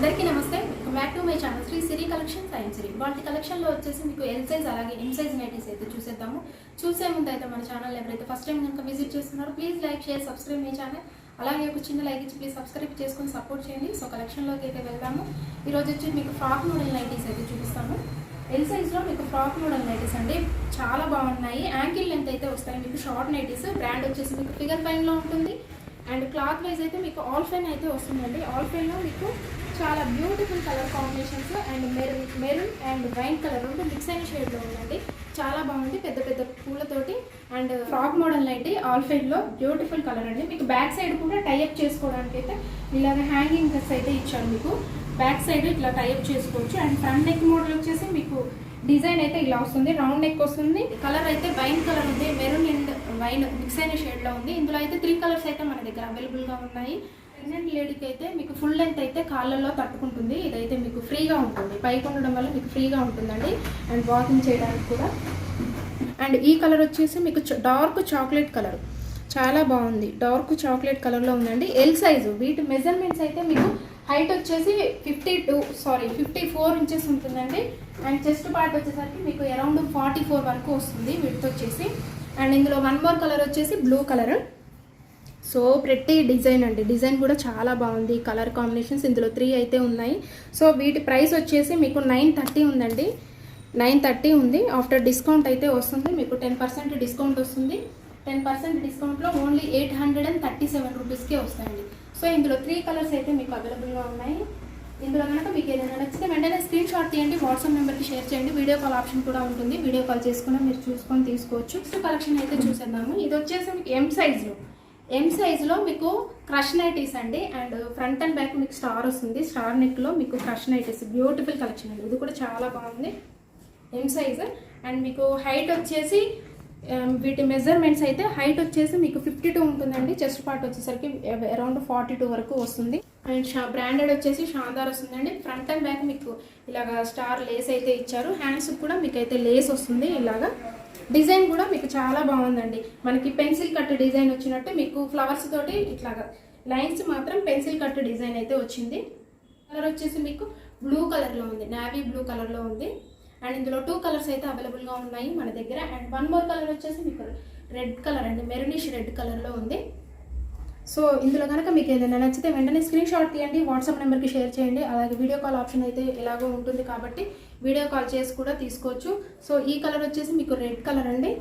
అందరికీ నమస్తే. Welcome back to my channel Sri Siri collections and Siri. వాటి కలెక్షన్లో వచ్చేసి మీకు ఎల్ సైజ్ అలాగే ఎం సైజ్ నైటీస్ అయితే చూసేద్దాము. చూసే ముందు అయితే మన ఛానల్ ఎవరైతే ఫస్ట్ టైం కనుక విజిట్ చేస్తున్నారో please like share subscribe my channel. అలాగే ఒక చిన్న లైక్ ఇచ్చి ప్లీజ్ సబ్స్క్రైబ్ చేసుకొని సపోర్ట్ చేయండి. సో కలెక్షన్లోకి అయితే వెళ్దాము. ఈరోజు వచ్చి మీకు ఫ్రాక్ మోడల్ నైటీస్ అయితే చూపిస్తాము. ఎల్ సైజ్లో మీకు ఫ్రాక్ మోడల్ నైటీస్ అండి చాలా బాగున్నాయి. యాంకిల్ లెంత్ అయితే వస్తాయి మీకు షార్ట్ నైటీస్. బ్రాండ్ వచ్చేసి మీకు ఫిగర్ ఫైన్లో ఉంటుంది అండ్ క్లాత్ వైజ్ అయితే మీకు ఆల్ ఫైన్ అయితే వస్తుందండి. ఆల్ ఫైన్లో మీకు చాలా beautiful colour combinations and maroon and wine colour రెండు మిక్స్ అయిన షేడ్లో ఉందండి. చాలా బాగుంది పెద్ద పెద్ద పూలతోటి అండ్ ఫ్రాక్ మోడల్ అయితే ఆల్ ఫైన్లో బ్యూటిఫుల్ కలర్ అండి. మీకు బ్యాక్ సైడ్ కూడా టైఅప్ చేసుకోవడానికి అయితే ఇలాగ హ్యాంగింగ్ డ్రెస్ అయితే ఇచ్చారు. మీకు బ్యాక్ సైడ్ ఇట్లా టైఅప్ చేసుకోవచ్చు అండ్ ఫ్రంట్ నెక్ మోడల్ వచ్చేసి మీకు డిజైన్ అయితే ఇలా వస్తుంది. రౌండ్ నెక్ వస్తుంది. కలర్ అయితే వైన్ కలర్ ఉంది, మెరూన్ అండ్ వైన్ మిక్స్ అయిన షేడ్లో ఉంది. ఇందులో అయితే 3 కలర్స్ అయితే మన దగ్గర అవైలబుల్గా ఉన్నాయి. ప్రెగ్నెంట్ లేడీకి అయితే మీకు ఫుల్ లెంత్ అయితే కాళ్ళల్లో తట్టుకుంటుంది. ఇదైతే మీకు ఫ్రీగా ఉంటుంది, పైకి ఉండడం వల్ల మీకు ఫ్రీగా ఉంటుందండి అండ్ వాకింగ్ చేయడానికి కూడా. అండ్ ఈ కలర్ వచ్చేసి మీకు డార్క్ చాక్లెట్ కలర్ చాలా బాగుంది. డార్క్ చాక్లెట్ కలర్లో ఉందండి. L size. వీటి మెజర్మెంట్స్ అయితే మీకు హైట్ వచ్చేసి 54 ఇంచెస్ ఉంటుందండి అండ్ చెస్ట్ పార్ట్ వచ్చేసరికి మీకు అరౌండ్ 44 వరకు వస్తుంది విడ్త్ వచ్చేసి. అండ్ ఇందులో వన్ మోర్ కలర్ వచ్చేసి బ్లూ కలర్. సో ప్రతి డిజైన్ అండి, డిజైన్ కూడా చాలా బాగుంది. కలర్ కాంబినేషన్స్ ఇందులో 3 అయితే ఉన్నాయి. సో వీటి ప్రైస్ వచ్చేసి మీకు 930 ఉందండి. 930 ఉంది. ఆఫ్టర్ డిస్కౌంట్ అయితే వస్తుంది మీకు 10% డిస్కౌంట్ వస్తుంది. 10% డిస్కౌంట్లో ఓన్లీ 837 రూపీస్కే వస్తాయండి. సో ఇందులో 3 కలర్స్ అయితే మీకు అవైలబుల్గా ఉన్నాయి. ఇందులో కనుక మీకు ఏదైనా నచ్చితే వెంటనే స్క్రీన్ షాట్ తీయండి, వాట్సాప్ నెంబర్కి షేర్ చేయండి. వీడియో కాల్ ఆప్షన్ కూడా ఉంటుంది. వీడియో కాల్ చేసుకుని మీరు చూసుకొని తీసుకోవచ్చు. నెక్స్ట్ కలెక్షన్ అయితే చూసేద్దాము. ఇది వచ్చేసి మీకు ఎం సైజ్లో మీకు క్రష్ నైటీస్ అండి అండ్ ఫ్రంట్ అండ్ బ్యాక్ మీకు స్టార్ వస్తుంది. స్టార్ నెక్లో మీకు క్రష్ నైటీస్ బ్యూటిఫుల్ కలెక్షన్ అండి. ఇది కూడా చాలా బాగుంది. ఎం సైజ్ అండ్ మీకు హైట్ వచ్చేసి వీటి మెజర్మెంట్స్ అయితే హైట్ వచ్చేసి మీకు 52 ఉంటుందండి. చెస్ట్ పార్ట్ వచ్చేసరికి అరౌండ్ 42 వరకు వస్తుంది. అండ్ బ్రాండెడ్ వచ్చేసి షాందార్ వస్తుందండి. ఫ్రంట్ అండ్ బ్యాక్ మీకు ఇలాగా స్టార్ లేస్ అయితే ఇచ్చారు. హ్యాండ్స్ కూడా మీకు అయితే లేస్ వస్తుంది. ఇలాగా డిజైన్ కూడా మీకు చాలా బాగుందండి. మనకి పెన్సిల్ కట్ డిజైన్ వచ్చినట్టు మీకు ఫ్లవర్స్ తోటి ఇట్లాగా లైన్స్ మాత్రం పెన్సిల్ కట్ డిజైన్ అయితే వచ్చింది. కలర్ వచ్చేసి మీకు బ్లూ కలర్లో ఉంది, నావీ బ్లూ కలర్లో ఉంది. అండ్ ఇందులో 2 కలర్స్ అయితే అవైలబుల్గా ఉన్నాయి మన దగ్గర. అండ్ వన్ మోర్ కలర్ వచ్చేసి మీకు రెడ్ కలర్ అండి, మెరూనిష్ రెడ్ కలర్లో ఉంది. సో ఇందులో కనుక మీకు ఏదైనా నచ్చితే వెంటనే స్క్రీన్ షాట్ తీయండి, వాట్సాప్ నెంబర్కి షేర్ చేయండి. అలాగే వీడియో కాల్ ఆప్షన్ అయితే ఎలాగో ఉంటుంది కాబట్టి వీడియో కాల్ చేసి కూడా తీసుకోవచ్చు. సో ఈ కలర్ వచ్చేసి మీకు రెడ్ కలర్ అండి.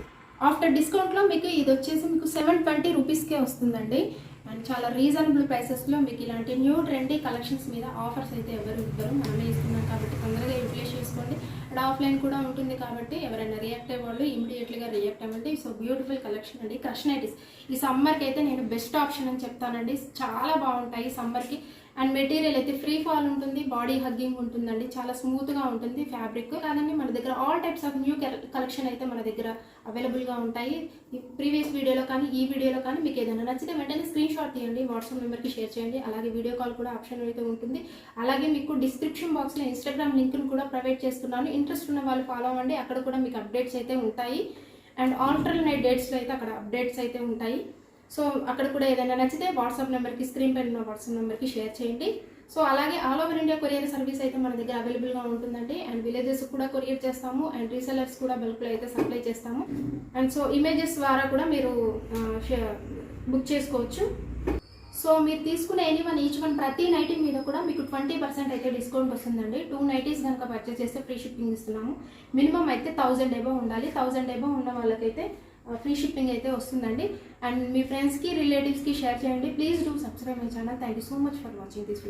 ఆఫ్టర్ డిస్కౌంట్లో మీకు ఇది వచ్చేసి మీకు 720 రూపీస్కే వస్తుందండి. అండ్ చాలా రీజనబుల్ ప్రైసెస్లో మీకు ఇలాంటి న్యూ ట్రెండీ కలెక్షన్స్ మీద ఆఫర్స్ అయితే ఎవరు ఇవ్వరు, మనమే ఇస్తున్నాం కాబట్టి తొందరగా యూటిలైజ్ చేసుకోండి. అండ్ ఆఫ్లైన్ కూడా ఉంటుంది కాబట్టి ఎవరైనా రియాక్ట్ అయ్యే వాళ్ళు ఇమీడియట్లీగా రియాక్ట్ అవ్వండి. సో బ్యూటిఫుల్ కలెక్షన్ అండి. క్రష్ నైటీస్ ఈ సమ్మర్కి అయితే నేను బెస్ట్ ఆప్షన్ అని చెప్తానండి. చాలా బాగుంటాయి సమ్మర్కి. అండ్ మెటీరియల్ అయితే ఫ్రీ ఫాల్ ఉంటుంది, బాడీ హగ్గింగ్ ఉంటుందండి, చాలా స్మూత్గా ఉంటుంది ఫ్యాబ్రిక్. కాదండి మన దగ్గర all types of new collection అయితే మన దగ్గర అవైలబుల్గా ఉంటాయి. ప్రీవియస్ వీడియోలో కానీ ఈ వీడియోలో కానీ మీకు ఏదైనా నచ్చితే వెంటనే స్క్రీన్ షాట్ తీయండి, వాట్సాప్ నెంబర్కి షేర్ చేయండి. అలాగే వీడియో కాల్ కూడా ఆప్షన్ అయితే ఉంటుంది. అలాగే మీకు డిస్క్రిప్షన్ బాక్స్లో ఇన్స్టాగ్రామ్ లింక్ను కూడా ప్రొవైడ్ చేస్తున్నాను. ఇంట్రెస్ట్ ఉన్న వాళ్ళు ఫాలో అవ్వండి, అక్కడ కూడా మీకు అప్డేట్స్ అయితే ఉంటాయి. అండ్ ఆల్టర్నేట్ డేట్స్లో అయితే అక్కడ అప్డేట్స్ అయితే ఉంటాయి. సో అక్కడ కూడా ఏదైనా నచ్చితే వాట్సాప్ నెంబర్కి స్క్రీన్ పైన ఉన్న వాట్సాప్ నెంబర్కి షేర్ చేయండి. సో అలాగే all over India courier service అయితే మన దగ్గర అవైలబుల్గా ఉంటుందండి. అండ్ విలేజెస్ కూడా కొరియర్ చేస్తాము అండ్ రీసెలర్స్ కూడా బల్క్లో అయితే సప్లై చేస్తాము. అండ్ సో ఇమేజెస్ ద్వారా కూడా మీరు బుక్ చేసుకోవచ్చు. సో మీరు తీసుకునే ఈచ్ వన్ ప్రతి నైటీ మీద కూడా మీకు 20% అయితే డిస్కౌంట్ వస్తుందండి. 2 నైటీస్ కనుక పర్చేస్ చేస్తే ఫ్రీ షిప్పింగ్ ఇస్తున్నాము. మినిమం అయితే 1000 ఎబో ఉండాలి. 1000 ఎబో ఉన్న వాళ్ళకైతే ఫ్రీ షిప్పింగ్ అయితే వస్తుందండి. అండ్ మీ ఫ్రెండ్స్కి రిలేటివ్స్కి షేర్ చేయండి. Please do subscribe my channel. Thank you so much for watching this video.